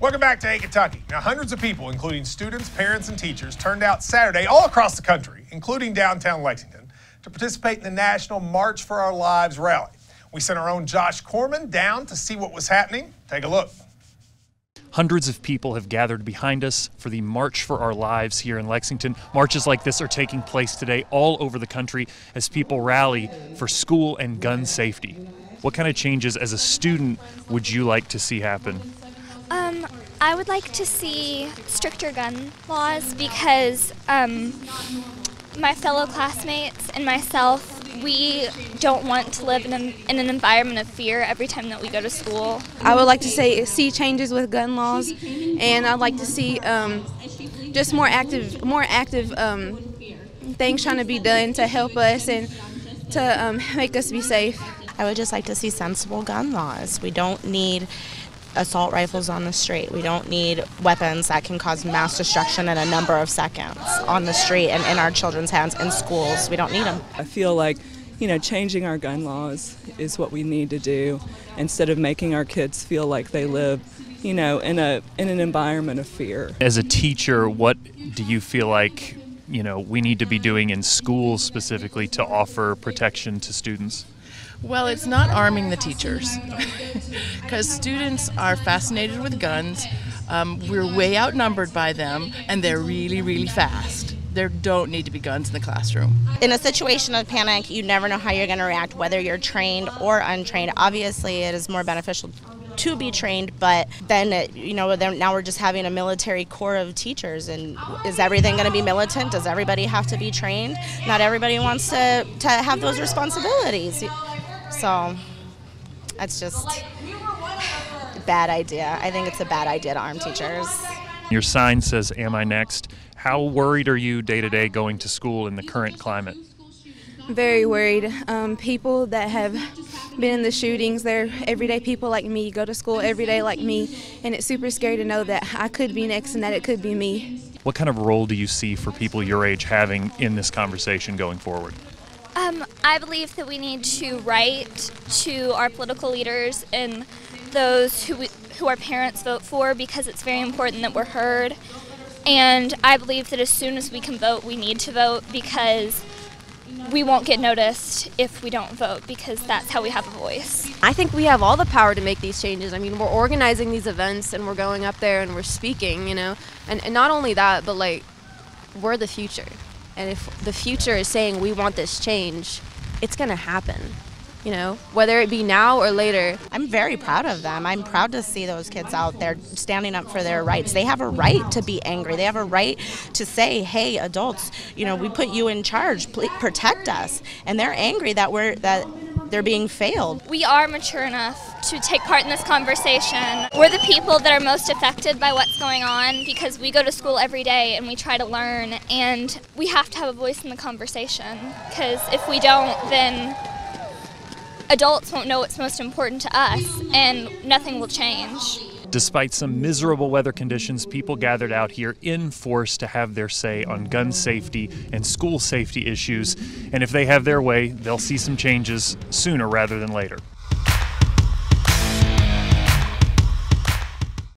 Welcome back to Hey Kentucky. Now, hundreds of people, including students, parents, and teachers, turned out Saturday all across the country, including downtown Lexington, to participate in the National March for Our Lives rally. We sent our own Josh Corman down to see what was happening. Take a look. Hundreds of people have gathered behind us for the March for Our Lives here in Lexington. Marches like this are taking place today all over the country as people rally for school and gun safety. What kind of changes as a student would you like to see happen? I would like to see stricter gun laws because my fellow classmates and myself, we don't want to live in an environment of fear every time that we go to school. I would like to see changes with gun laws, and I'd like to see just more active things trying to be done to help us and to make us be safe. I would just like to see sensible gun laws. We don't need assault rifles on the street. We don't need weapons that can cause mass destruction in a number of seconds on the street and in our children's hands in schools. We don't need them. I feel like, changing our gun laws is what we need to do instead of making our kids feel like they live, in an environment of fear. As a teacher, what do you feel like, we need to be doing in schools specifically to offer protection to students? Well, it's not arming the teachers because students are fascinated with guns. We're way outnumbered by them, and they're really, really fast. There don't need to be guns in the classroom. In a situation of panic, you never know how you're going to react, whether you're trained or untrained. Obviously, it is more beneficial to be trained, but then, now we're just having a military corps of teachers, and is everything going to be militant? Does everybody have to be trained? Not everybody wants to have those responsibilities. So that's just a bad idea. I think it's a bad idea to arm teachers. Your sign says, "Am I next?" How worried are you day to day going to school in the current climate? Very worried. People that have been in the shootings, they're everyday people like me, go to school every day like me, and it's super scary to know that I could be next and that it could be me. What kind of role do you see for people your age having in this conversation going forward? I believe that we need to write to our political leaders and those who our parents vote for, because it's very important that we're heard. And I believe that as soon as we can vote, we need to vote, because we won't get noticed if we don't vote, because that's how we have a voice. I think we have all the power to make these changes. I mean, we're organizing these events and we're going up there and we're speaking, and not only that, but we're the future. And if the future is saying we want this change, it's going to happen, whether it be now or later. I'm very proud of them. I'm proud to see those kids out there standing up for their rights. They have a right to be angry. They have a right to say, hey, adults, we put you in charge, please protect us. And they're angry that they're being failed. We are mature enough to take part in this conversation. We're the people that are most affected by what's going on, because we go to school every day and we try to learn, and we have to have a voice in the conversation, because if we don't, then adults won't know what's most important to us, and nothing will change. Despite some miserable weather conditions, people gathered out here in force to have their say on gun safety and school safety issues. And if they have their way, they'll see some changes sooner rather than later.